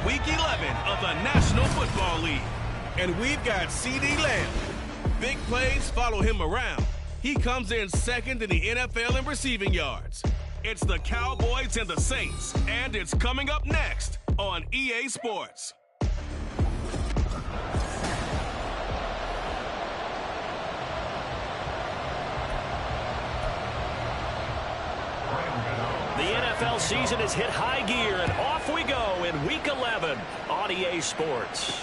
Week 11 of the National Football League. And we've got CeeDee Lamb. Big plays follow him around. He comes in second in the NFL in receiving yards. It's the Cowboys and the Saints, and it's coming up next on EA Sports. The NFL season has hit high gear, and off we go in Week 11 on EA Sports.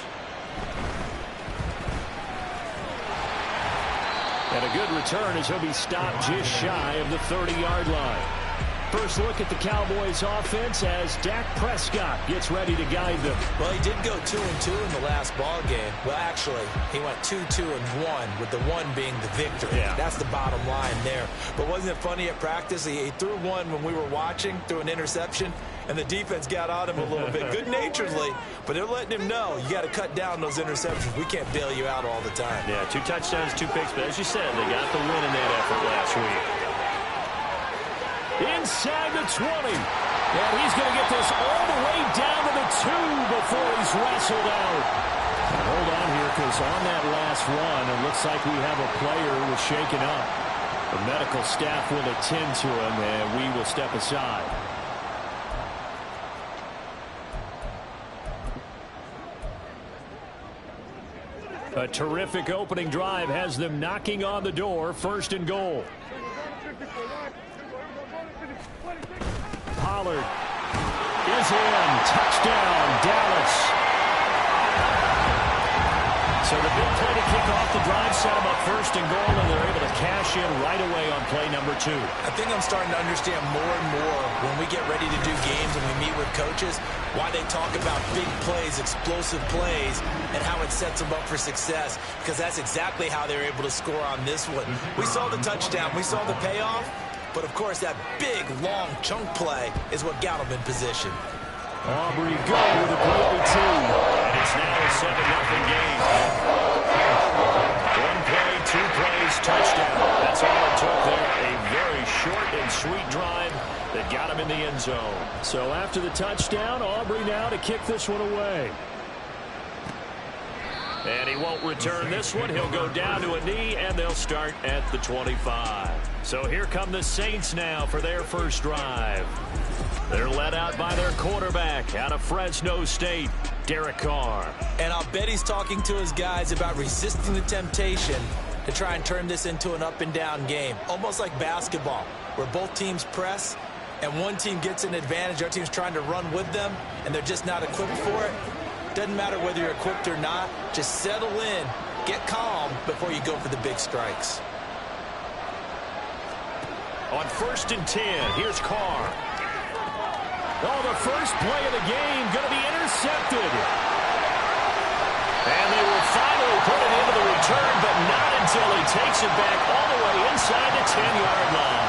And a good return as he'll be stopped just shy of the 30-yard line. First look at the Cowboys offense as Dak Prescott gets ready to guide them. Well, he did go 2-2 in the last ball game. Well, actually, he went 2-2-1, with the one being the victory. Yeah. That's the bottom line there. But wasn't it funny at practice? He threw one when we were watching, threw an interception, and the defense got on him a little bit, good-naturedly. But they're letting him know, you got to cut down those interceptions. We can't bail you out all the time. Yeah, 2 touchdowns, 2 picks. But as you said, they got the win in that effort last week. Inside the 20. And he's going to get this all the way down to the 2 before he's wrestled out. Hold on here, because on that last run, it looks like we have a player who was shaken up. The medical staff will attend to him, and we will step aside. A terrific opening drive has them knocking on the door, 1st and goal. Pollard is in. Touchdown, Dallas. So the big play to kick off the drive set them up 1st and goal, and they're able to cash in right away on play number 2. I think I'm starting to understand more and more when we get ready to do games and we meet with coaches why they talk about big plays, explosive plays, and how it sets them up for success, because that's exactly how they're able to score on this one. We saw the touchdown. We saw the payoff. But, of course, that big, long chunk play is what got him in position. Aubrey go with a great return. And it's now a 7-0 game. 1 play, 2 plays, touchdown. That's all it took there. A very short and sweet drive that got him in the end zone. So after the touchdown, Aubrey now to kick this one away. And he won't return this one. He'll go down to a knee, and they'll start at the 25. So here come the Saints now for their first drive. They're led out by their quarterback out of Fresno State, Derek Carr. And I'll bet he's talking to his guys about resisting the temptation to try and turn this into an up-and-down game. Almost like basketball, where both teams press, and one team gets an advantage, our team's trying to run with them, and they're just not equipped for it. Doesn't matter whether you're equipped or not. Just settle in, get calm before you go for the big strikes. On 1st and 10, here's Carr. Oh, the first play of the game going to be intercepted. And they will finally put it into the return, but not until he takes it back all the way inside the 10-yard line.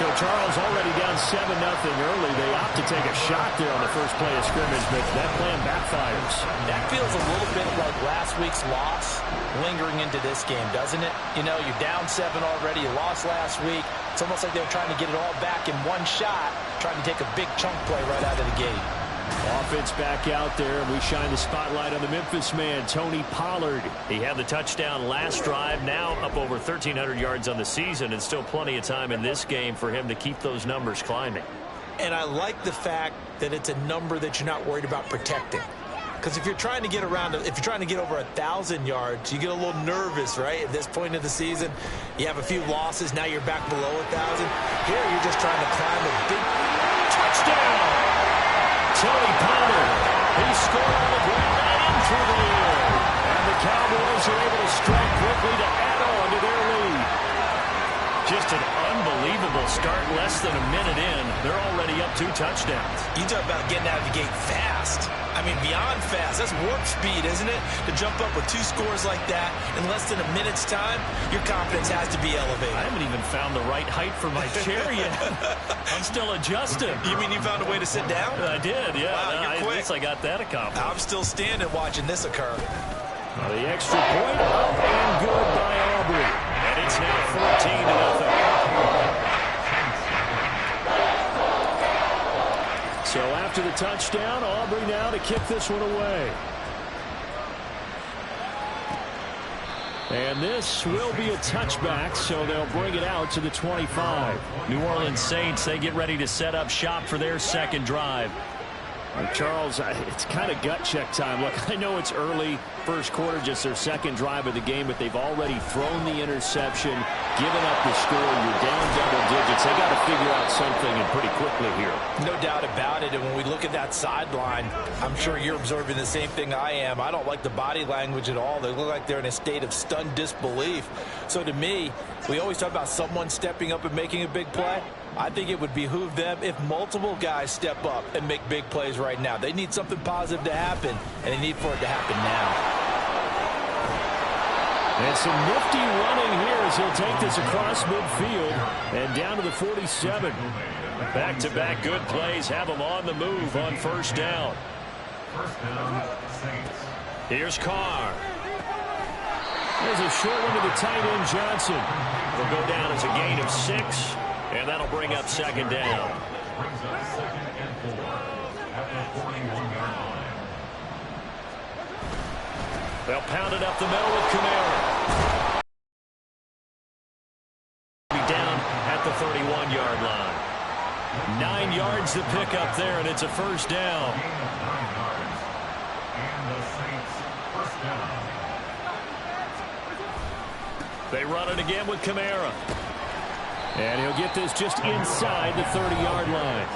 So Charles already down 7-0 early. They opt to take a shot there on the first play of scrimmage, but that plan backfires. That feels a little bit like last week's loss lingering into this game, doesn't it? You know, you're down 7 already. You lost last week. It's almost like they were trying to get it all back in one shot, trying to take a big chunk play right out of the gate. Offense back out there, and we shine the spotlight on the Memphis man, Tony Pollard. He had the touchdown last drive, now up over 1,300 yards on the season, and still plenty of time in this game for him to keep those numbers climbing. And I like the fact that it's a number that you're not worried about protecting. Because if you're trying to get around, if you're trying to get over 1,000 yards, you get a little nervous, right? At this point of the season, you have a few losses. Now you're back below 1,000. Here, you're just trying to climb a big touchdown. Tony Pollard, he scored on the ground and in through the air. And the Cowboys are able to strike quickly to add on to their lead. Just an unbelievable start. Less than a minute in, they're already up 2 touchdowns. You talk about getting out of the gate fast. I mean, beyond fast. That's warp speed, isn't it? To jump up with 2 scores like that in less than a minute's time, your confidence has to be elevated. I haven't even found the right height for my chair yet. I'm still adjusting. You mean you found a way to sit down? I did, yeah. Wow, you're quick. At least I got that accomplished. I'm still standing watching this occur. The extra point up and good by Aubrey. And it's now 14-0. So after the touchdown, Aubrey now to kick this one away. And this will be a touchback, so they'll bring it out to the 25. New Orleans Saints, they get ready to set up shop for their second drive. Charles, it's kind of gut check time. Look, I know it's early, first quarter, just their second drive of the game, but they've already thrown the interception, given up the score. You're down double digits. They got to figure out something and pretty quickly here. No doubt about it. And when we look at that sideline, I'm sure you're observing the same thing I am. I don't like the body language at all. They look like they're in a state of stunned disbelief. So to me, we always talk about someone stepping up and making a big play. I think it would behoove them if multiple guys step up and make big plays right now. They need something positive to happen, and they need for it to happen now. And some nifty running here as he'll take this across midfield and down to the 47. Back-to-back good plays have them on the move on first down. Here's Carr. There's a short one to the tight end, Johnson. Will go down as a gain of 6. And that'll bring up second down. They'll pound it up the middle with Kamara. Down at the 31-yard line. 9 yards to pick up there, and it's a first down. They run it again with Kamara. And he'll get this just inside the 30-yard line.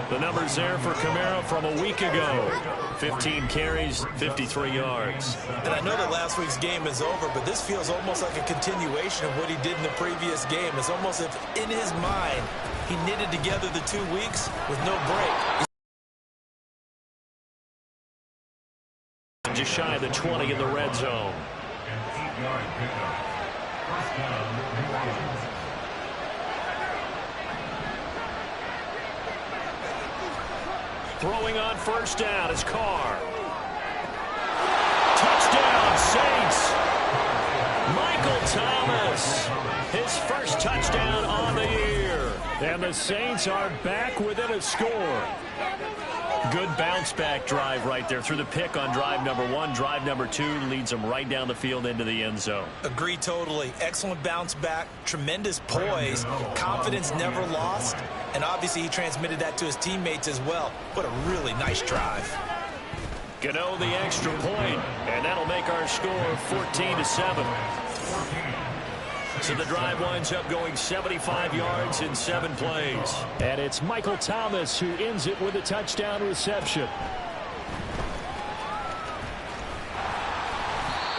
The numbers there for Kamara from a week ago. 15 carries, 53 yards. And I know that last week's game is over, but this feels almost like a continuation of what he did in the previous game. It's almost as if in his mind he knitted together the 2 weeks with no break. Just shy of the 20 in the red zone. Throwing on first down is Carr. Touchdown, Saints. Michael Thomas. His first touchdown on the year. And the Saints are back within a score. Good bounce-back drive right there. Through the pick on drive number 1. Drive number 2 leads them right down the field into the end zone. Agree totally. Excellent bounce back. Tremendous poise. Confidence never lost. And obviously he transmitted that to his teammates as well. What a really nice drive. Gano the extra point, and that'll make our score 14-7. So the drive winds up going 75 yards in 7 plays. And it's Michael Thomas who ends it with a touchdown reception.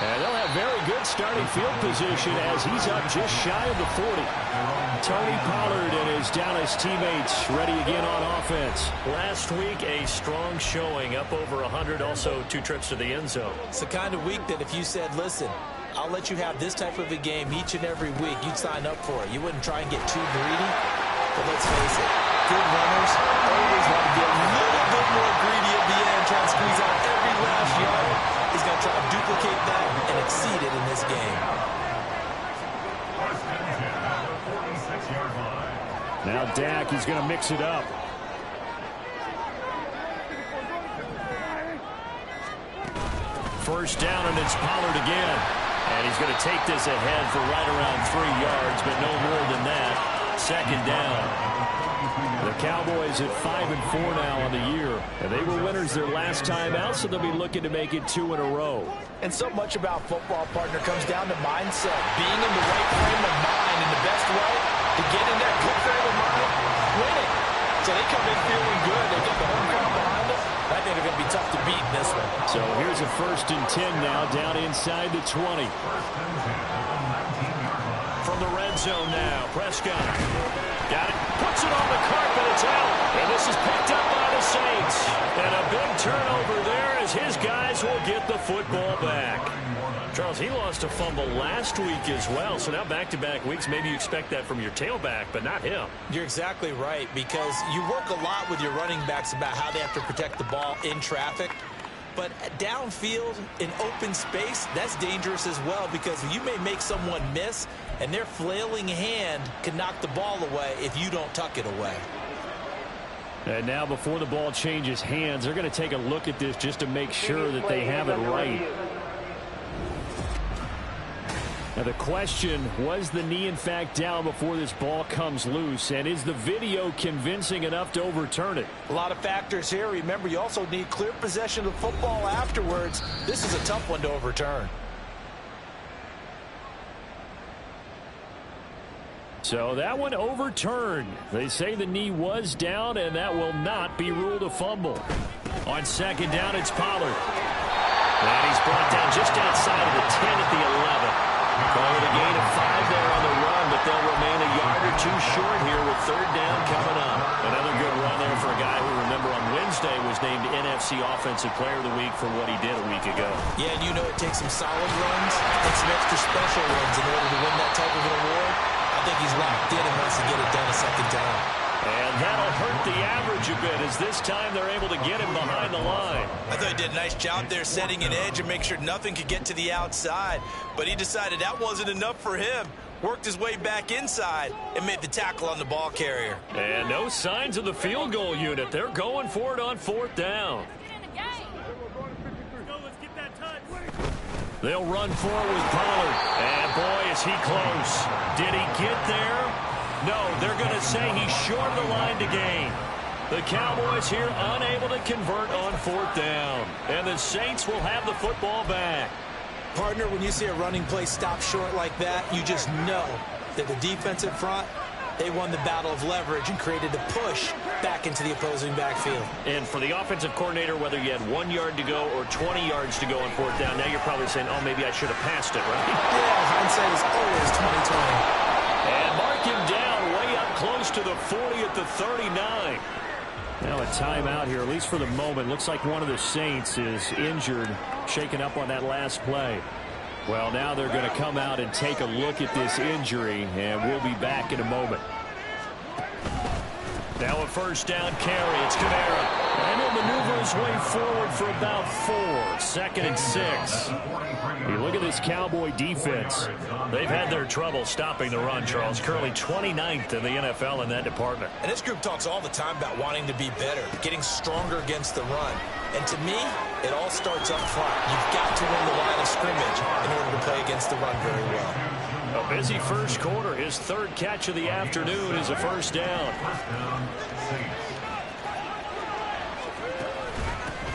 And they'll have very good starting field position as he's up just shy of the 40. Tony Pollard and his Dallas teammates ready again on offense. Last week, a strong showing, up over 100, also 2 trips to the end zone. It's the kind of week that if you said, listen, I'll let you have this type of a game each and every week, you'd sign up for it. You wouldn't try and get too greedy. But let's face it, good runners always want to get a little bit more greedy at the end, try and squeeze out every last yard. He's going to try to duplicate that and exceed it in this game. Now Dak, he's going to mix it up. First down, and it's Pollard again. And he's going to take this ahead for right around 3 yards, but no more than that. Second down. The Cowboys at 5-4 now on the year. And they were winners their last time out, so they'll be looking to make it 2 in a row. And so much about football, partner, comes down to mindset. Being in the right frame of mind in the best way to get in that good frame of mind, winning. So they come in feeling good. They get the home crowd behind them. I think they're going to be tough to beat in this one. So here's a 1st and 10 now, down inside the 20. From the red zone now, Prescott. Got it. Puts it on the carpet. It's out. And this is picked up by the Saints. And a big turnover there as his guys will get the football back. Charles, he lost a fumble last week as well. So now back-to-back weeks, maybe you expect that from your tailback, but not him. You're exactly right, because you work a lot with your running backs about how they have to protect the ball in traffic. But downfield, in open space, that's dangerous as well, because you may make someone miss, and their flailing hand can knock the ball away if you don't tuck it away. And now before the ball changes hands, they're going to take a look at this just to make sure that they have it right. Now the question, was the knee in fact down before this ball comes loose? And is the video convincing enough to overturn it? A lot of factors here. Remember, you also need clear possession of the football afterwards. This is a tough one to overturn. So that one overturned. They say the knee was down, and that will not be ruled a fumble. On second down, it's Pollard. And he's brought down just outside of the 10 at the 11. Call it a gain of 5 there on the run, but they'll remain a yard or two short here with third down coming up. Another good run there for a guy who, remember, on Wednesday was named NFC Offensive Player of the Week for what he did a week ago. Yeah, and you know it takes some solid runs and some extra special runs in order to win that type of an award. I think he's locked in and wants to get it done a second time. And that'll hurt the average a bit as this time they're able to get him behind the line. I thought he did a nice job there setting an edge and make sure nothing could get to the outside. But he decided that wasn't enough for him. Worked his way back inside and made the tackle on the ball carrier. And no signs of the field goal unit. They're going for it on fourth down. They'll run forward with Pollard. And boy, is he close. Did he get there? No, they're going to say he's short of the line to gain. The Cowboys here unable to convert on fourth down. And the Saints will have the football back. Partner, when you see a running play stop short like that, you just know that the defensive front, they won the battle of leverage and created a push back into the opposing backfield. And for the offensive coordinator, whether you had 1 yard to go or 20 yards to go on fourth down, now you're probably saying, oh, maybe I should have passed it, right? Yeah, hindsight is always 20/20. And mark him down way up close to the 40 at the 39. Now a timeout here, at least for the moment. Looks like one of the Saints is injured, shaken up on that last play. Well, now they're going to come out and take a look at this injury, and we'll be back in a moment. Now a first down carry. It's Kamara. And he'll maneuver his way forward for about 4. 2nd and 6. You look at this Cowboy defense. They've had their trouble stopping the run, Charles. Currently 29th in the NFL in that department. And this group talks all the time about wanting to be better, getting stronger against the run. And to me, it all starts up front. You've got to win the line of scrimmage in order to play against the run very well. A busy first quarter. His third catch of the afternoon is a first down.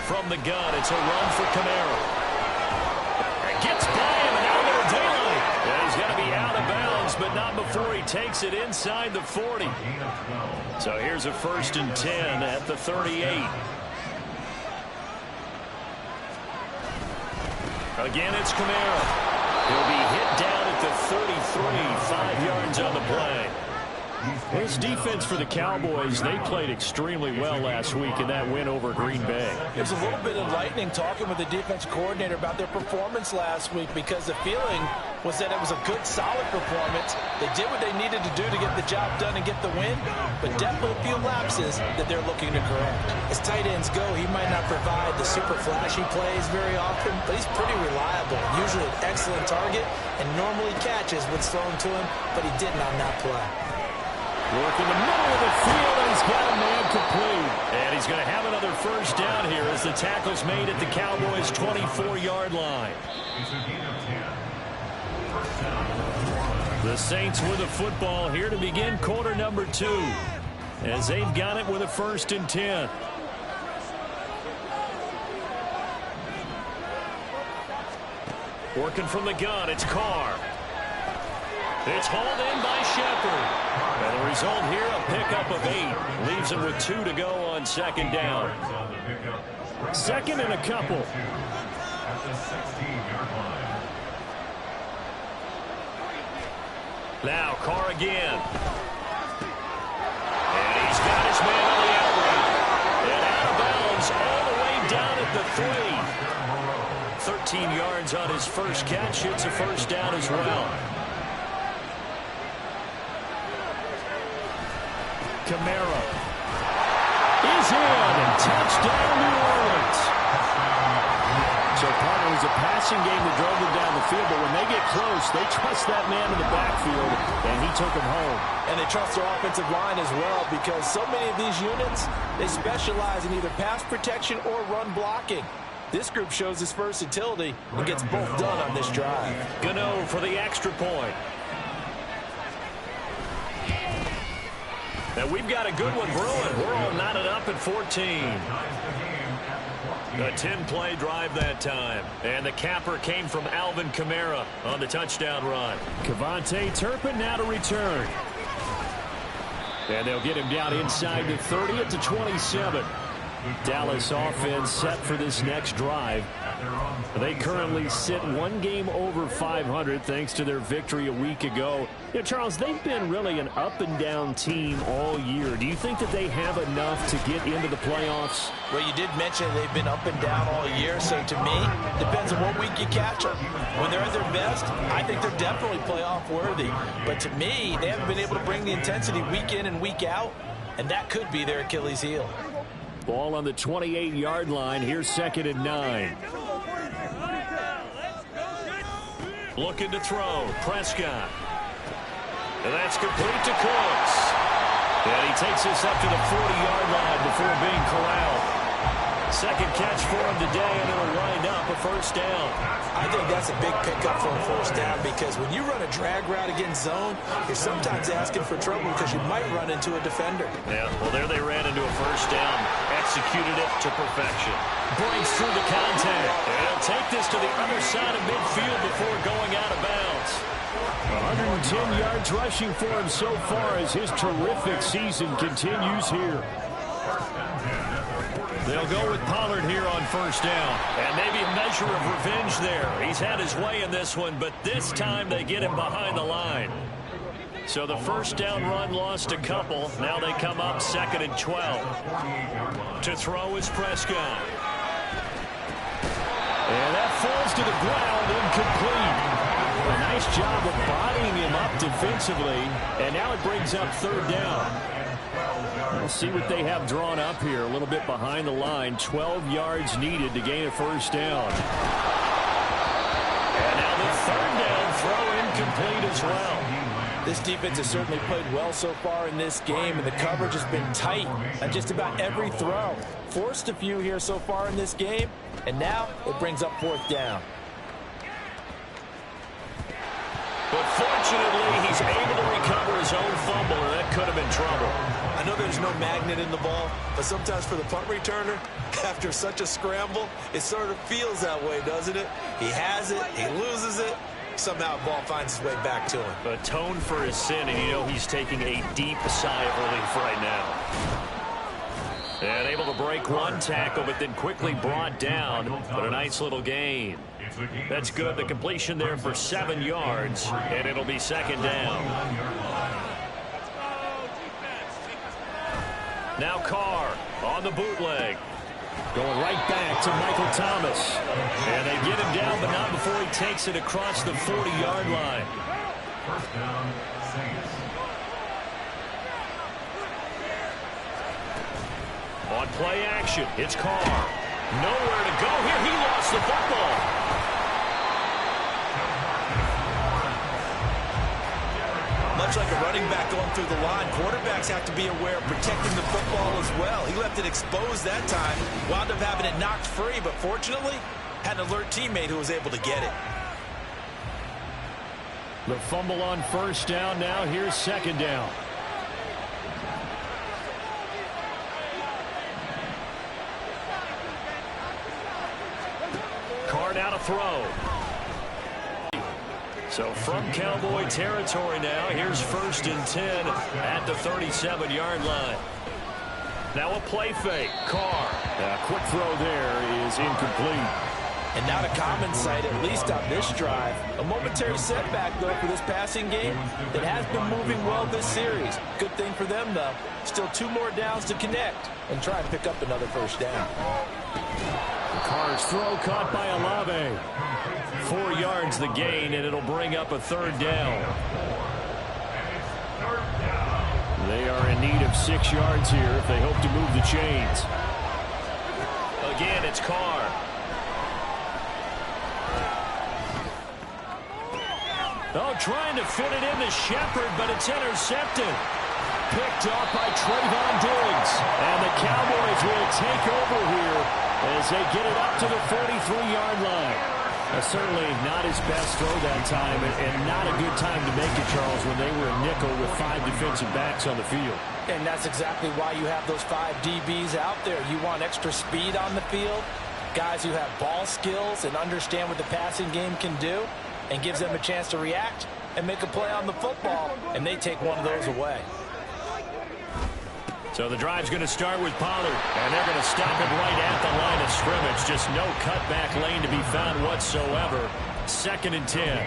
From the gun, it's a run for Kamara. Gets by him, and now they're daylight. Yeah, he's got to be out of bounds, but not before he takes it inside the 40. So here's a 1st and 10 at the 38. Again, it's Kamara. He'll be hit down at the 33, 5 yards on the play. This defense for the Cowboys, they played extremely well last week in that win over Green Bay. There's a little bit of lightning talking with the defense coordinator about their performance last week because the feeling was that it was a good, solid performance. They did what they needed to do to get the job done and get the win, but definitely a few lapses that they're looking to correct. As tight ends go, he might not provide the super flashy plays very often, but he's pretty reliable, usually an excellent target, and normally catches what's thrown to him, but he didn't on that play. Work in the middle of the field, and he's got a man complete. And he's going to have another first down here as the tackle's made at the Cowboys' 24-yard line. The Saints with the football here to begin quarter number 2, as they've got it with a 1st and 10. Working from the gun, it's Carr. It's hauled in by Shepard. And the result here, a pickup of 8. Leaves him with 2 to go on 2nd down. 2nd and a couple. Now Carr again. And he's got his man on the outright. And out of bounds all the way down at the 3. 13 yards on his first catch. It's a first down as well. Kamara is in, and touchdown New Orleans. So, partner, it was a passing game that drove them down the field, but when they get close, they trust that man in the backfield, and he took them home. And they trust their offensive line as well, because so many of these units, they specialize in either pass protection or run blocking. This group shows its versatility and gets both done on this drive. Gano for the extra point. And we've got a good one brewing. We're all knotted up at 14. A 10-play drive that time. And the capper came from Alvin Kamara on the touchdown run. Kevontae Turpin now to return. And they'll get him down inside the 30 at the 27. Dallas offense set for this next drive. They currently sit one game over 500 thanks to their victory a week ago. You know, Charles, they've been really an up-and-down team all year. Do you think that they have enough to get into the playoffs? Well, you did mention they've been up and down all year, so to me, depends on what week you catch them. When they're at their best, I think they're definitely playoff worthy. But to me, they haven't been able to bring the intensity week in and week out, and that could be their Achilles heel. Ball on the 28-yard line. Here's 2nd and 9. Looking to throw. Prescott. And that's complete to Cooks. And he takes this up to the 40-yard line before being corralled. Second catch for him today, and it'll wind up a first down. I think that's a big pickup for a first down, because when you run a drag route against zone, you're sometimes asking for trouble because you might run into a defender. Yeah, well, there they ran into a first down. Executed it to perfection. Breaks through the contact. And he'll take this to the other side of midfield before going out of bounds. 110 yards rushing for him so far as his terrific season continues here. They'll go with Pollard here on first down. And maybe a measure of revenge there. He's had his way in this one, but this time they get him behind the line. So the first down run lost a couple. Now they come up 2nd and 12. To throw is Prescott. And that falls to the ground, incomplete. A nice job of bodying him up defensively. And now it brings up 3rd down. We'll see what they have drawn up here. A little bit behind the line. 12 yards needed to gain a first down. And now the 3rd down throw incomplete as well. This defense has certainly played well so far in this game, and the coverage has been tight on just about every throw. Forced a few here so far in this game, and now it brings up 4th down. But fortunately, he's able to recover his own fumble, and that could have been trouble. I know there's no magnet in the ball, but sometimes for the punt returner, after such a scramble, it sort of feels that way, doesn't it? He has it, he loses it, somehow the ball finds its way back to him. Atone for his sin, and you know he's taking a deep sigh of relief right now. And able to break one tackle, but then quickly brought down. But a nice little gain. That's good. The completion there for 7 yards, and it'll be 2nd down. Now Carr on the bootleg. Going right back to Michael Thomas. And they get him down, but not before he takes it across the 40-yard line. First down, Saints. On play action, it's Carr. Nowhere to go here. He lost the football. Much like a running back going through the line, quarterbacks have to be aware of protecting the football as well. He left it exposed that time, wound up having it knocked free, but fortunately, had an alert teammate who was able to get it. The fumble on first down now. Here's 2nd down. Carr now to throw. So from Cowboy territory now, here's 1st and 10 at the 37-yard line. Now a play fake. Carr. A quick throw there is incomplete. And not a common sight, at least on this drive. A momentary setback, though, for this passing game that has been moving well this series. Good thing for them, though. Still 2 more downs to connect and try and pick up another first down. Carr's throw caught by Olave. 4 yards the gain, and it'll bring up a 3rd down. They are in need of 6 yards here if they hope to move the chains. Again, it's Carr. Oh, trying to fit it into Shepard, but it's intercepted. Picked off by Trayvon Diggs. And the Cowboys will take over here as they get it up to the 43-yard line. Certainly not his best throw that time, and not a good time to make it, Charles, when they were a nickel with 5 defensive backs on the field. And that's exactly why you have those 5 DBs out there. You want extra speed on the field, guys who have ball skills and understand what the passing game can do, and gives them a chance to react and make a play on the football, and they take one of those away. So the drive's going to start with Pollard, and they're going to stop it right at the line of scrimmage. Just no cutback lane to be found whatsoever. 2nd and 10.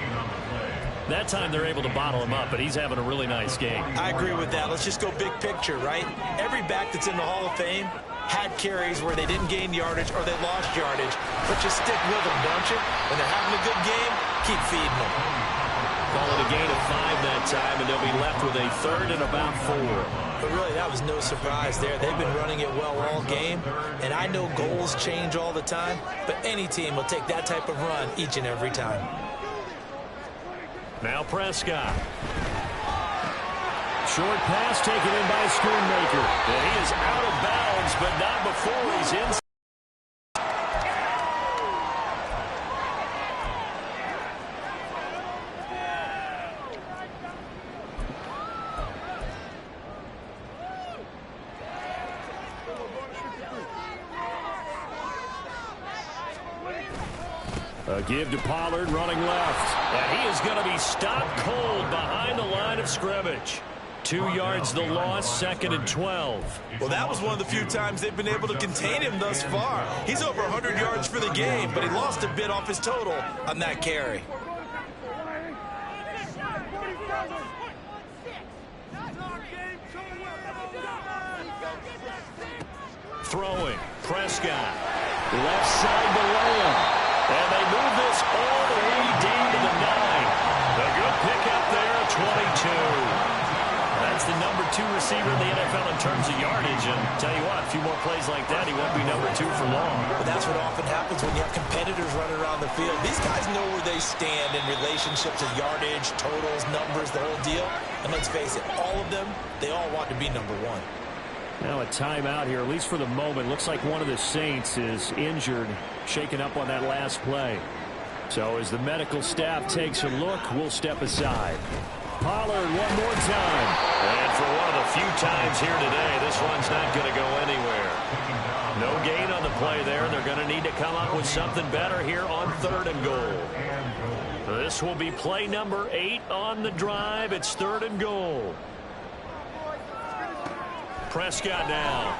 That time they're able to bottle him up, but he's having a really nice game. I agree with that. Let's just go big picture, right? Every back that's in the Hall of Fame had carries where they didn't gain yardage or they lost yardage, but you stick with them, don't you? When they're having a good game, keep feeding them. Call it a gain of 5 that time, and they'll be left with a 3rd and about 4. But really, that was no surprise there. They've been running it well all game, and I know goals change all the time, but any team will take that type of run each and every time. Now Prescott. Short pass taken in by Schoonmaker. And he is out of bounds, but not before he's in. A give to Pollard running left. And he is going to be stopped cold behind the line of scrimmage. 2 yards the loss, 2nd and 12. Well, that was one of the few times they've been able to contain him thus far. He's over 100 yards for the game, but he lost a bit off his total on that carry. Throwing. Prescott. Left side to Lamb. And they move this all the way down to the 9. A good pickup there, 22. That's the number 2 receiver in the NFL in terms of yardage. And tell you what, a few more plays like that, he won't be number 2 for long. But that's what often happens when you have competitors running around the field. These guys know where they stand in relationship to yardage, totals, numbers, the whole deal. And let's face it, all of them, they all want to be number 1. Now a timeout here, at least for the moment. Looks like one of the Saints is injured, shaken up on that last play. So as the medical staff takes a look, we'll step aside. Pollard one more time. And for one of the few times here today, this one's not going to go anywhere. No gain on the play there, and they're going to need to come up with something better here on 3rd and goal. This will be play number 8 on the drive. It's 3rd and goal. Prescott now.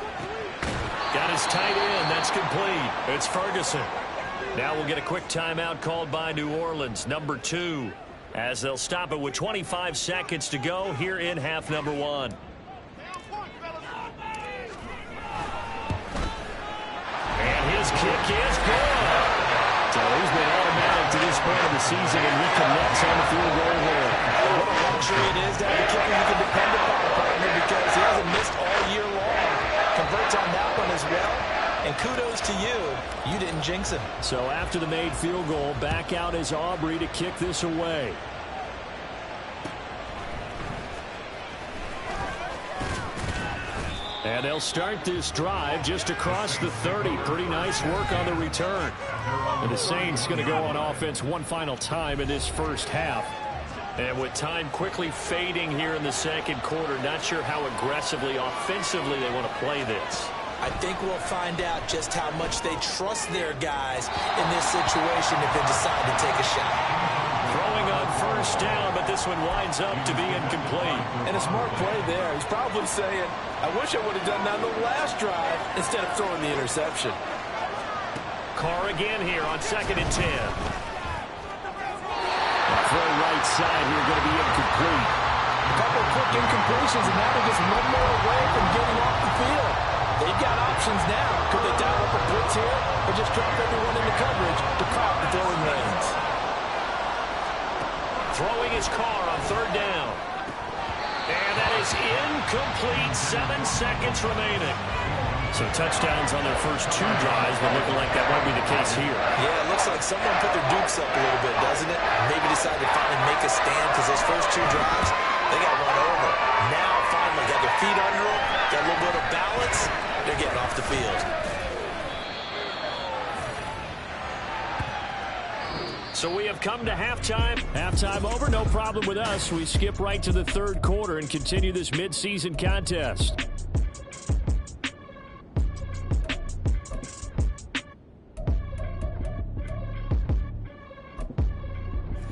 Got his tight end. That's complete. It's Ferguson. Now we'll get a quick timeout called by New Orleans, number 2, as they'll stop it with 25 seconds to go here in half number 1. And his kick is good. So he's been automatic to this point of the season, and he connects on the field goal there. What a luxury it is to have a kicker you can depend upon, partner, because he hasn't missed all year long. Converts on that one as well. And kudos to you. You didn't jinx him. So after the made field goal, back out is Aubrey to kick this away. And they'll start this drive just across the 30. Pretty nice work on the return. And the Saints going to go on offense one final time in this first half. And with time quickly fading here in the second quarter, not sure how aggressively, offensively they want to play this. I think we'll find out just how much they trust their guys in this situation if they decide to take a shot. Throwing on first down, but this one winds up to be incomplete. And a smart play there. He's probably saying, I wish I would have done that on the last drive instead of throwing the interception. Carr again here on 2nd and 10. Throw right side here going to be incomplete. A couple of quick incompletions, and now they're just one more away from getting off the field. They've got options now. Could they dial up a blitz here or just drop everyone into coverage to crowd the throwing lanes? Throwing his Carr on 3rd down. And that is incomplete. 7 seconds remaining. So touchdowns on their first 2 drives, but looking like that won't be the case here. Yeah, it looks like someone put their dukes up a little bit, doesn't it? Maybe decided to finally make a stand because those first 2 drives, they got run over. Now finally got their feet under them, got a little bit of balance. They're getting off the field. So we have come to halftime. Halftime over, no problem with us. We skip right to the third quarter and continue this midseason contest.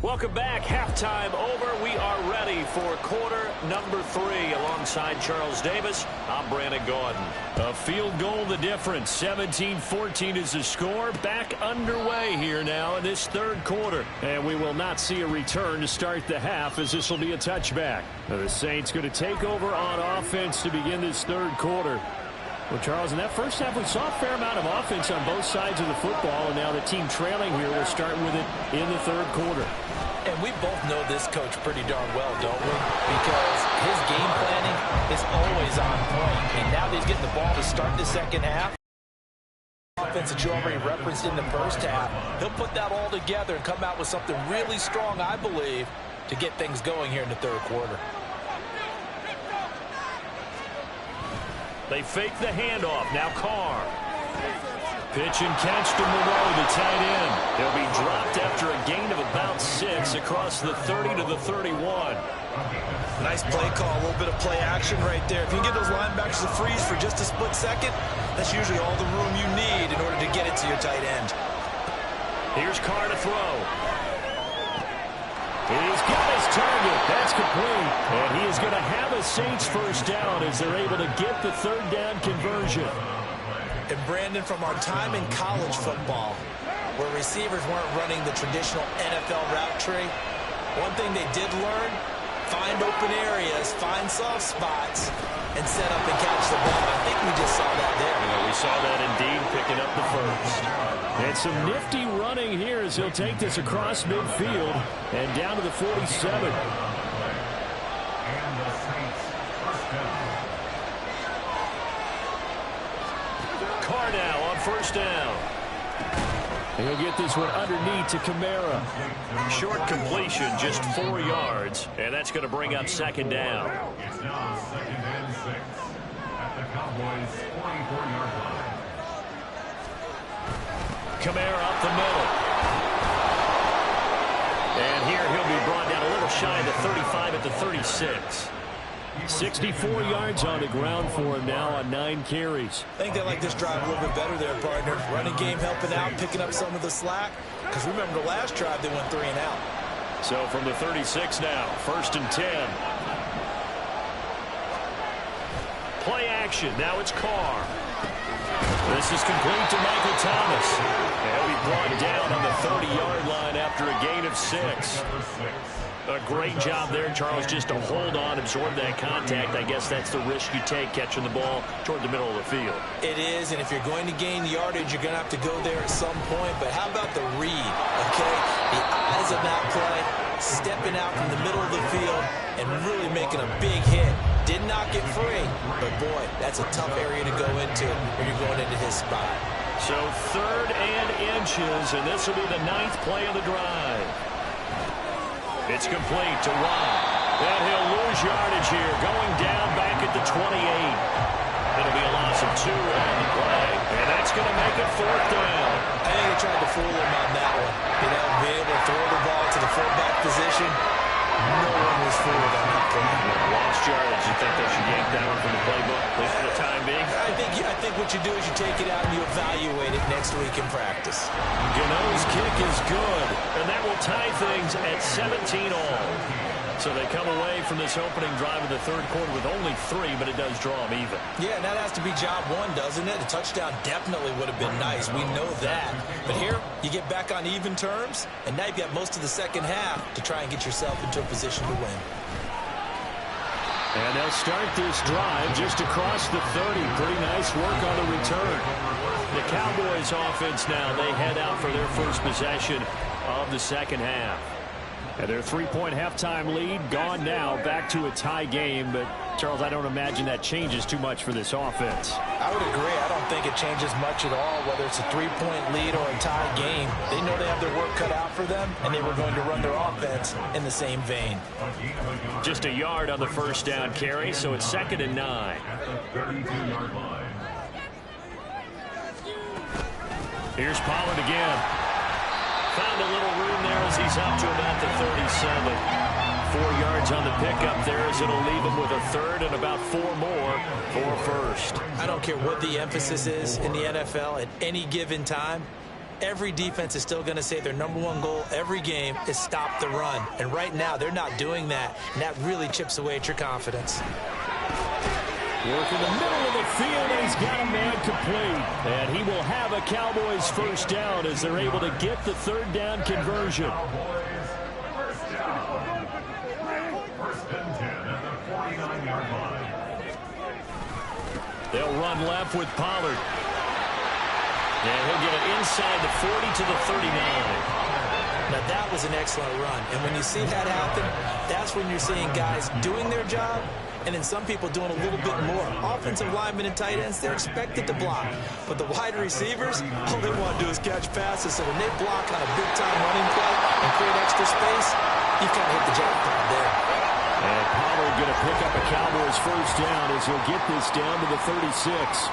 Welcome back. Halftime over. We are ready for quarter number 3. Alongside Charles Davis, I'm Brandon Gordon. A field goal the difference. 17-14 is the score. Back underway here now in this third quarter. And we will not see a return to start the half, as this will be a touchback. Now the Saints going to take over on offense to begin this third quarter. Well, Charles, in that first half, we saw a fair amount of offense on both sides of the football, and now the team trailing here will start with it in the third quarter. And we both know this coach pretty darn well, don't we? Because his game planning is always on point. And now that he's getting the ball to start the second half, offense that you already referenced in the first half, he'll put that all together and come out with something really strong, I believe, to get things going here in the third quarter. They fake the handoff. Now Carr. Pitch and catch to Moreau, the tight end. He'll be dropped after a gain of about 6 across the 30 to the 31. Nice play call, a little bit of play action right there. If you can get those linebackers to freeze for just a split second, that's usually all the room you need in order to get it to your tight end. Here's Carr to throw. He's got his target. That's complete. And he is going to have a Saints first down as they're able to get the third down conversion. And Brandon, from our time in college football, where receivers weren't running the traditional NFL route tree, one thing they did learn, find open areas, find soft spots, and set up and catch the ball. I think we just saw that there. We saw that indeed, picking up the first. And some nifty running here as he'll take this across midfield and down to the 47. Carr now on first down. And he'll get this one underneath to Kamara. Short completion, just 4 yards, and that's going to bring up second down. It's now 2nd and 6 at the Cowboys' 44-yard line. Kamara up the middle. And here he'll be brought down a little shy of the 35 at the 36. 64 yards on the ground for him now on 9 carries. I think they like this drive a little bit better there, partner. Running game helping out, picking up some of the slack. Because remember, the last drive they went 3 and out. So from the 36 now, 1st and 10. Play action. Now it's Carr. This is complete to Michael Thomas. And he'll be brought down on the 30-yard line after a gain of 6. A great job there, Charles, just to hold on, absorb that contact. I guess that's the risk you take catching the ball toward the middle of the field. It is, and if you're going to gain yardage, you're going to have to go there at some point. But how about the read, okay? The eyes of that play, stepping out from the middle of the field and really making a big hit. Did not get free, but boy, that's a tough area to go into when you're going into his spot. So 3rd and inches, and this will be the 9th play of the drive. It's complete to Watt. And he'll lose yardage here, going down back at the 28. It'll be a loss of 2 on the play, and that's going to make it 4th down. I think they tried to fool him on that one. You know, being able to throw the ball to the fullback position. No one was fooled on that play. Lost yardage. You think they should yank that one from the playbook, at least for the time being? I think what you do is you take it out and you evaluate it next week in practice. Gano's kick is good, and that will tie things at 17 all. So they come away from this opening drive in the third quarter with only 3, but it does draw them even. Yeah, and that has to be job 1, doesn't it? A touchdown definitely would have been nice. We know that. But here, you get back on even terms, and now you've got most of the second half to try and get yourself into a position to win. And they'll start this drive just across the 30. Pretty nice work on the return. The Cowboys offense now, they head out for their first possession of the second half. And their three-point halftime lead gone now, back to a tie game. But, Charles, I don't imagine that changes too much for this offense. I would agree. I don't think it changes much at all, whether it's a three-point lead or a tie game. They know they have their work cut out for them, and they were going to run their offense in the same vein. Just a yard on the first down carry, so it's 2nd and 9. Here's Pollard again. Found a little room there as he's up to about the 37. 4 yards on the pickup there as it'll leave him with a third and about 4 more for first. I don't care what the emphasis is in the NFL at any given time. Every defense is still going to say their #1 goal every game is stop the run. And right now, they're not doing that, and that really chips away at your confidence. Work in the middle of the field, and he's got a man complete. And he will have a Cowboys first down as they're able to get the third down conversion. First down. First and 10 at the 49-yard line. They'll run left with Pollard. And he'll get it inside the 40 to the 39. Now, that was an excellent run. And when you see that happen, that's when you're seeing guys doing their job and then some people doing a little bit more. Offensive linemen and tight ends, they're expected to block. But the wide receivers, all they want to do is catch passes. So when they block on a big-time running play and create extra space, you've kind of hit the jackpot there. And Pollard going to pick up a Cowboys first down as he'll get this down to the 36.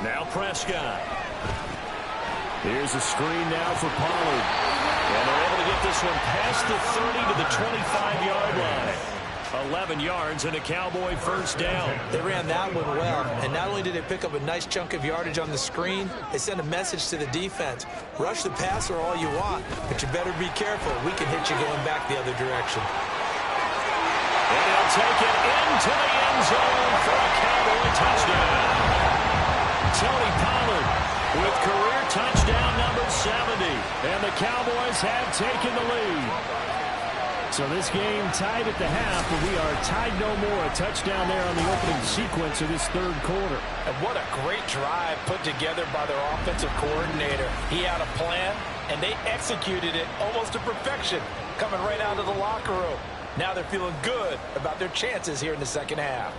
Now Prescott. Here's a screen now for Pollard. And they're able to get this one past the 30 to the 25-yard line. 11 yards and a Cowboy first down. They ran that one well, and not only did they pick up a nice chunk of yardage on the screen, they sent a message to the defense. Rush the passer all you want, but you better be careful. We can hit you going back the other direction. And he'll take it into the end zone for a Cowboy touchdown. Tony Pollard with career touchdown number 70. And the Cowboys have taken the lead. So this game tied at the half, but we are tied no more. A touchdown there on the opening sequence of this third quarter. And what a great drive put together by their offensive coordinator. He had a plan, and they executed it almost to perfection, coming right out of the locker room. Now they're feeling good about their chances here in the second half.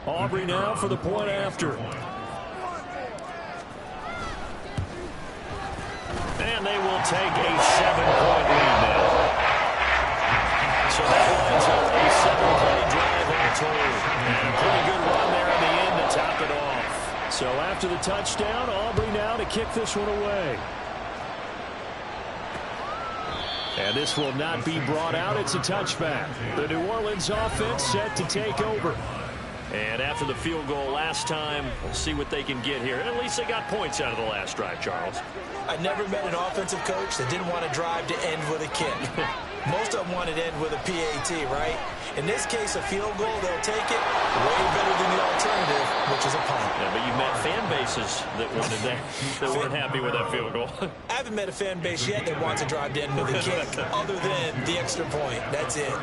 Aubrey now for the point after. And they will take a 7-point lead now. So that lines up a 7-play drive all told. And a pretty good run there in the end to top it off. So after the touchdown, Aubrey now to kick this one away. And this will not be brought out. It's a touchback. The New Orleans offense set to take over. And after the field goal last time, we'll see what they can get here. At least they got points out of the last drive, Charles. I never met an offensive coach that didn't want to drive to end with a kick. Most of them wanted to end with a PAT, right? In this case, a field goal, they'll take it way better than the alternative, which is a punt. Yeah, but you met fan bases that wanted that weren't happy with that field goal. I haven't met a fan base yet that wants to drive to end with a kick, other than the extra point. That's it.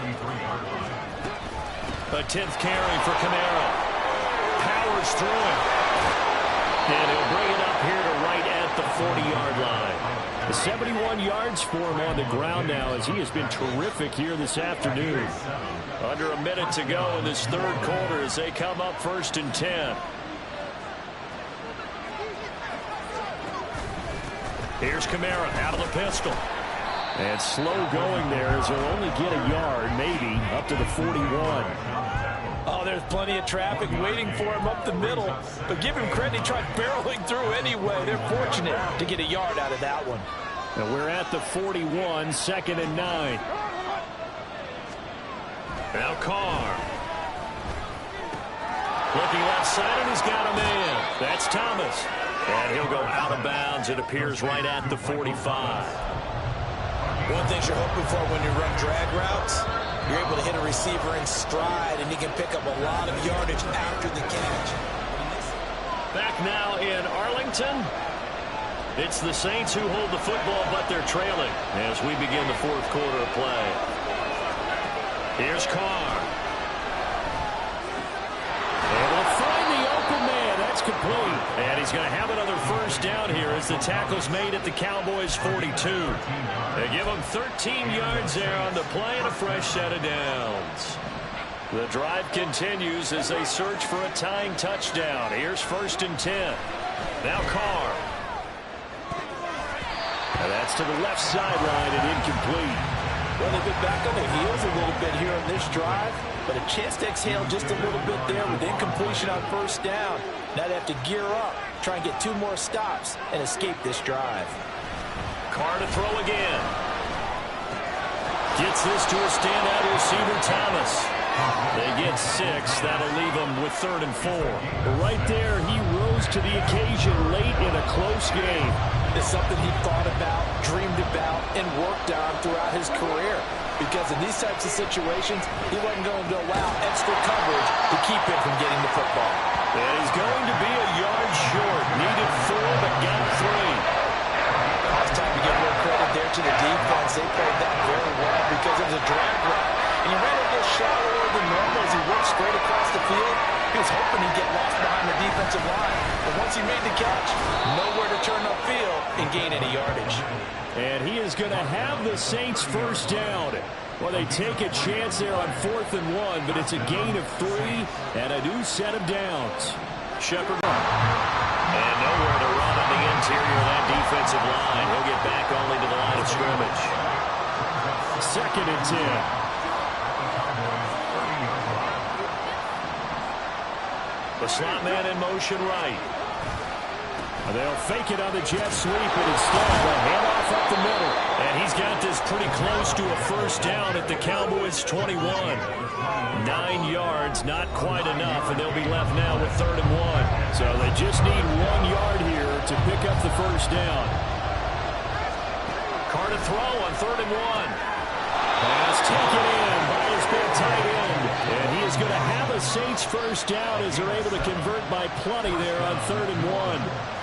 A 10th carry for Kamara. Powers through it. And he'll bring it up here to right at the 40-yard line. 71 yards for him on the ground now as he has been terrific here this afternoon. Under a minute to go in this third quarter as they come up 1st and 10. Here's Kamara out of the pistol. And slow going there as he'll only get a yard, maybe, up to the 41. Oh, there's plenty of traffic waiting for him up the middle. But give him credit, he tried barreling through anyway. They're fortunate to get a yard out of that one. And we're at the 41, 2nd and 9. Now Carr. Looking left side, and he's got a man. That's Thomas. And he'll go out of bounds. It appears right at the 45. One thing you're hoping for when you run drag routes, you're able to hit a receiver in stride, and he can pick up a lot of yardage after the catch. Back now in Arlington. It's the Saints who hold the football, but they're trailing as we begin the 4th quarter of play. Here's Carr. And we'll find the open man. That's complete. And he's going to have another first down here as the tackle's made at the Cowboys' 42. They give him 13 yards there on the play and a fresh set of downs. The drive continues as they search for a tying touchdown. Here's 1st and 10. Now Carr. And that's to the left sideline and incomplete. Well, they've been back on their heels a little bit here on this drive, but a chance to exhale just a little bit there with incompletion on 1st down. Now they have to gear up, try and get 2 more stops, and escape this drive. Carr to throw again. Gets this to a standout receiver, Thomas. They get 6. That'll leave them with 3rd and 4. Right there, he rose to the occasion late in a close game. It's something he thought about, dreamed about, and worked on throughout his career. Because in these types of situations, he wasn't going to allow extra coverage to keep him from getting the football. And he's going to be a yard short. Needed 4, but got 3. It's time to give a little credit there to the defense. They played that very well because it was a drag route. And he ran a little shallower than normal as he worked straight across the field. He was hoping he'd get lost behind the defensive line. But once he made the catch, nowhere to turn upfield and gain any yardage. And he is going to have the Saints first down. Well, they take a chance there on 4th and 1, but it's a gain of 3 and a new set of downs. Shepard. And nowhere to run on the interior of that defensive line. He'll get back only to the line of scrimmage. 2nd and 10. The slot man in motion right. They'll fake it on the jet sweep, and instead they'll hand off up the middle. And he's got this pretty close to a first down at the Cowboys' 21. 9 yards, not quite enough, and they'll be left now with 3rd and 1. So they just need 1 yard here to pick up the first down. Carr to throw on 3rd and 1. Pass taken in by his big tight end. And he is going to have a Saints first down as they're able to convert by plenty there on 3rd and 1.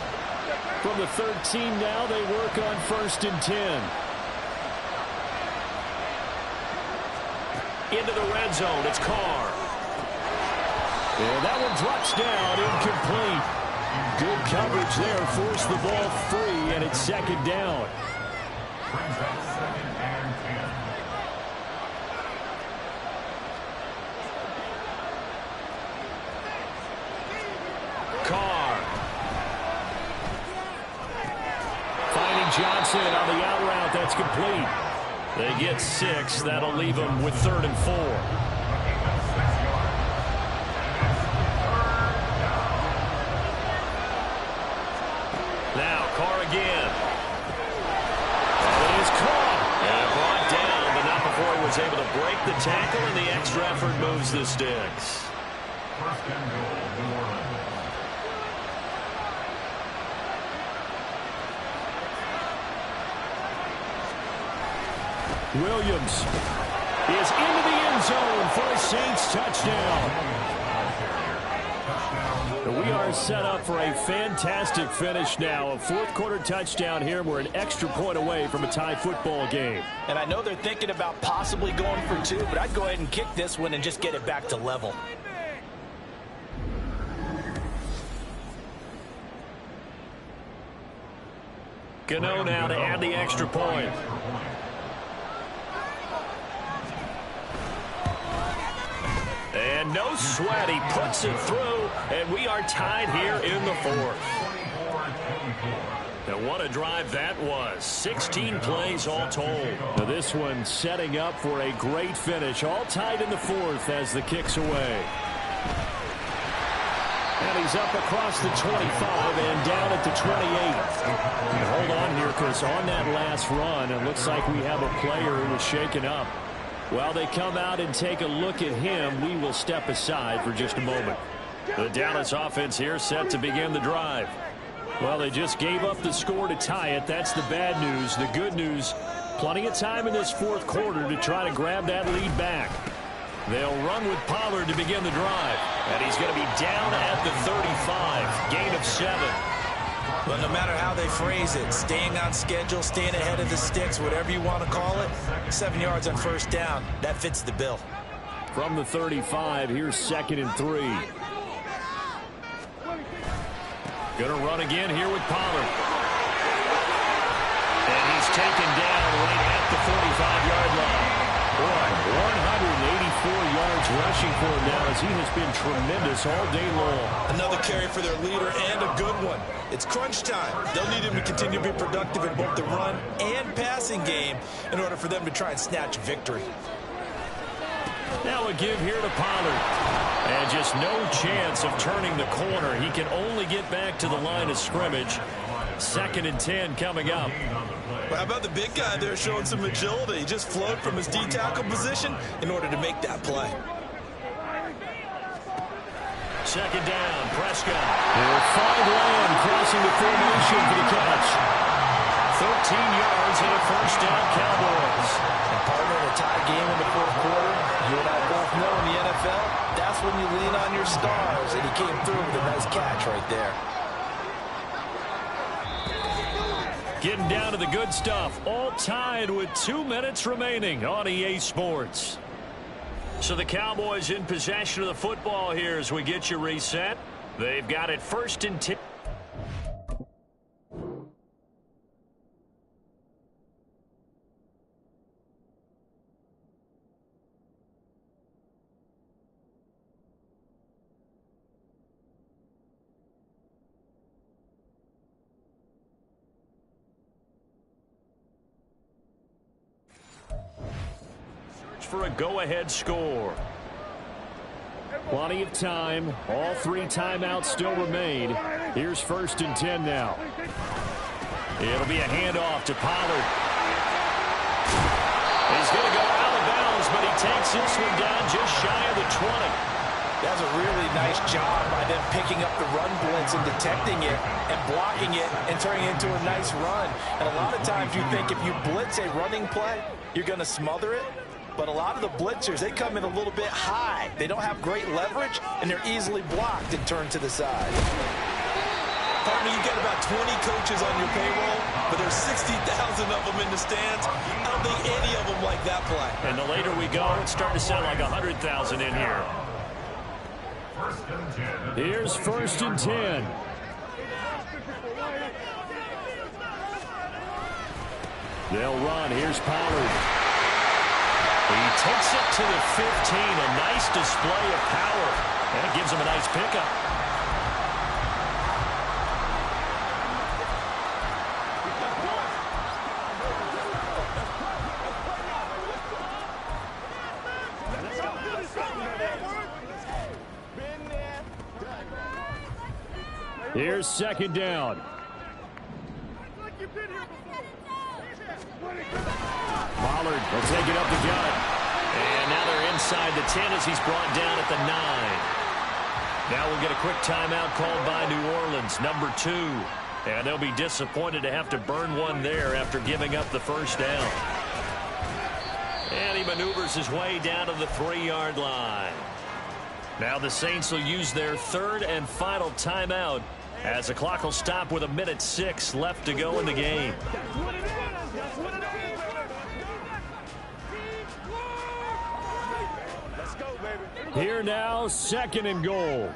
From the 13 now, they work on 1st and 10. Into the red zone, it's Carr. And that one drops down, incomplete. Good coverage there, forced the ball free, and it's 2nd down. Brings up 2nd and 10. Carr. Finding Johnson on the out route, that's complete. They get 6. That'll leave them with 3rd and 4. Now Carr again. It is caught. And brought down, but not before he was able to break the tackle, and the extra effort moves the sticks. 1st and goal, New Orleans. Williams is into the end zone for a Saints touchdown. We are set up for a fantastic finish now. A 4th quarter touchdown here. We're an extra point away from a tie football game. And I know they're thinking about possibly going for 2, but I'd go ahead and kick this one and just get it back to level. Gano now to add the extra point. And no sweat, he puts it through, and we are tied here in the 4th. And what a drive that was. 16 plays all told. Now this one setting up for a great finish. All tied in the 4th as the kick's away. And he's up across the 25 and down at the 28. And hold on here, because on that last run, it looks like we have a player who was shaken up. While they come out and take a look at him, we will step aside for just a moment. The Dallas offense here set to begin the drive. Well, they just gave up the score to tie it. That's the bad news. The good news, plenty of time in this fourth quarter to try to grab that lead back. They'll run with Pollard to begin the drive. And he's going to be down at the 35. Gain of 7. But no matter how they phrase it, staying on schedule, staying ahead of the sticks, whatever you want to call it, 7 yards on first down, that fits the bill. From the 35, here's 2nd and 3. Going to run again here with Pollard. And he's taken down right at the 45-yard line. Boy, 184 yards rushing for him now, as he has been tremendous all day long. Another carry for their leader, and a good one. It's crunch time. They'll need him to continue to be productive in both the run and passing game in order for them to try and snatch victory. Now a give here to Pollard. And just no chance of turning the corner. He can only get back to the line of scrimmage. 2nd and 10 coming up. How about the big guy there showing some agility? He just flowed from his D-tackle position in order to make that play. 2nd down, Prescott. They'll find Lamb crossing the formation for the catch. 13 yards and a first down, Cowboys. And partner, in a tie game in the fourth quarter, you and I both know in the NFL, that's when you lean on your stars, and he came through with a nice catch right there. Getting down to the good stuff, all tied with 2 minutes remaining on EA Sports. So the Cowboys in possession of the football here as we get you reset. They've got it 1st and 10. For a go-ahead score. Plenty of time. All 3 timeouts still remain. Here's 1st and 10 now. It'll be a handoff to Pollard. He's going to go out of bounds, but he takes this one down just shy of the 20. That's a really nice job by them picking up the run blitz and detecting it and blocking it and turning it into a nice run. And a lot of times you think if you blitz a running play, you're going to smother it. But a lot of the blitzers, they come in a little bit high. They don't have great leverage, and they're easily blocked and turned to the side. Partner, you've got about 20 coaches on your payroll, but there's 60,000 of them in the stands. I don't think any of them like that play. And the later we go, it's starting to sound like 100,000 in here. Here's 1st and 10. They'll run. Here's Pollard. He takes it to the 15. A nice display of power. And it gives him a nice pickup. Here's 2nd down. Pollard will take it up the gut. And now they're inside the 10 as he's brought down at the 9. Now we'll get a quick timeout called by New Orleans, number 2. And they'll be disappointed to have to burn one there after giving up the first down. And he maneuvers his way down to the 3-yard line. Now the Saints will use their 3rd and final timeout as the clock will stop with 1:06 left to go in the game. Here now, 2nd and goal.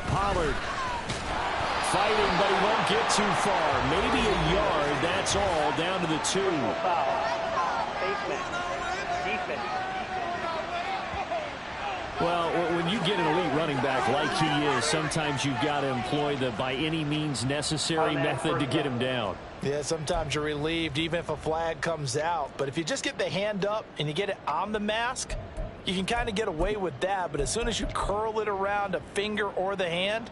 Pollard fighting, but he won't get too far. Maybe a yard, that's all, down to the 2. Well, when you get an elite running back like he is, sometimes you've got to employ the by any means necessary method to get him down. Yeah, sometimes you're relieved even if a flag comes out. But if you just get the hand up and you get it on the mask, you can kind of get away with that. But as soon as you curl it around a finger or the hand,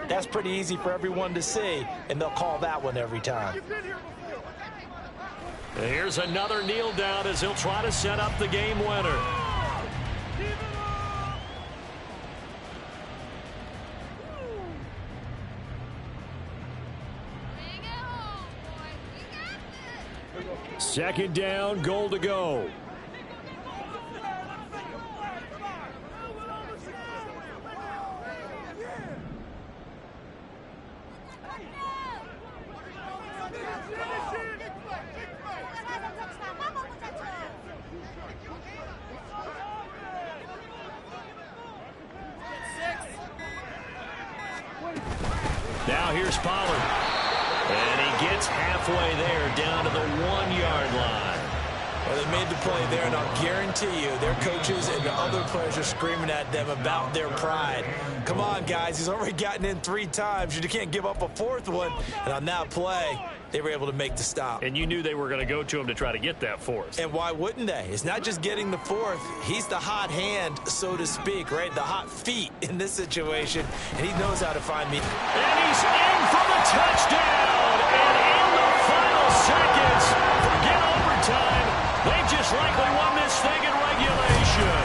that's pretty easy for everyone to see, and they'll call that one every time. Here's another kneel down as he'll try to set up the game winner. Second down, goal to go. Now here's Pollard. And he gets halfway there down to the 1-yard line. Well, they made the play there, and I'll guarantee you their coaches and the other players are screaming at them about their pride. Come on, guys. He's already gotten in 3 times. You can't give up a 4th one. And on that play, they were able to make the stop. And you knew they were going to go to him to try to get that 4th. And why wouldn't they? It's not just getting the 4th. He's the hot hand, so to speak, right? The hot feet in this situation. And he knows how to find me. And he's in for the touchdown. And in the final seconds, forget overtime. They just likely won this thing in regulation.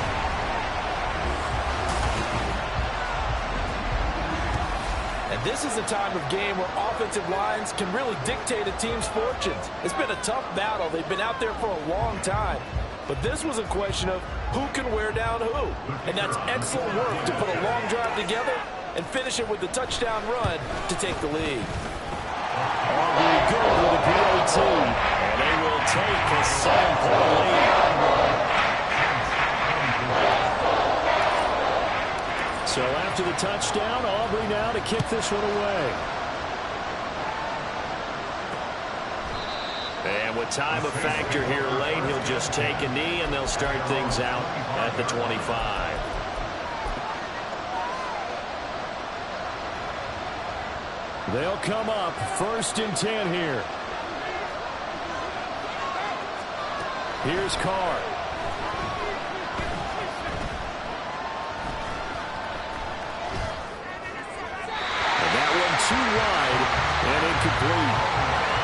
And this is a time of game where offensive lines can really dictate a team's fortunes. It's been a tough battle. They've been out there for a long time. But this was a question of who can wear down who. And that's excellent work to put a long drive together and finish it with the touchdown run to take the lead. Aubrey good with a PAT. And they will take a 7-point lead. So after the touchdown, Aubrey now to kick this one away. And with time a factor here late, he'll just take a knee and they'll start things out at the 25. They'll come up 1st and 10 here. Here's Carr. And that one too wide and incomplete.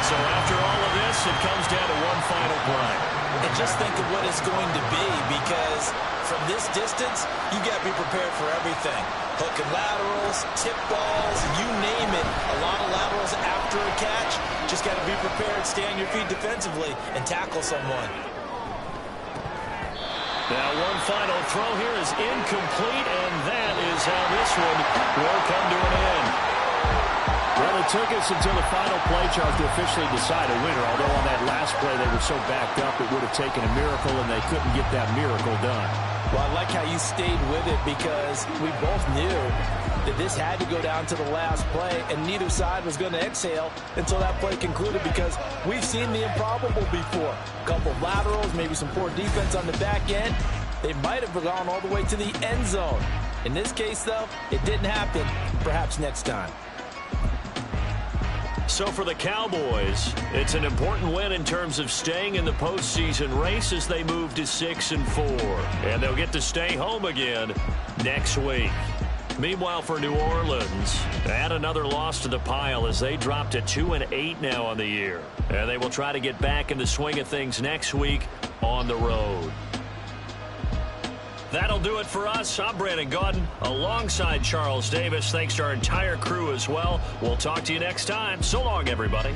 So after all of this, it comes down to one final play. And just think of what it's going to be, because from this distance, you got to be prepared for everything. Hook and laterals, tip balls, you name it. A lot of laterals after a catch. Just got to be prepared, stay on your feet defensively, and tackle someone. Now one final throw here is incomplete, and that is how this one will come to an end. Well, it took us until the final play, Charles, to officially decide a winner. Although on that last play they were so backed up it would have taken a miracle, and they couldn't get that miracle done. Well, I like how you stayed with it, because we both knew that this had to go down to the last play, and neither side was going to exhale until that play concluded, because we've seen the improbable before. A couple of laterals, maybe some poor defense on the back end. They might have gone all the way to the end zone. In this case, though, it didn't happen. Perhaps next time. So for the Cowboys, it's an important win in terms of staying in the postseason race as they move to 6-4. And they'll get to stay home again next week. Meanwhile, for New Orleans, add another loss to the pile as they drop to 2-8 now on the year. And they will try to get back in the swing of things next week on the road. That'll do it for us. I'm Brandon Gaudin alongside Charles Davis. Thanks to our entire crew as well. We'll talk to you next time. So long, everybody.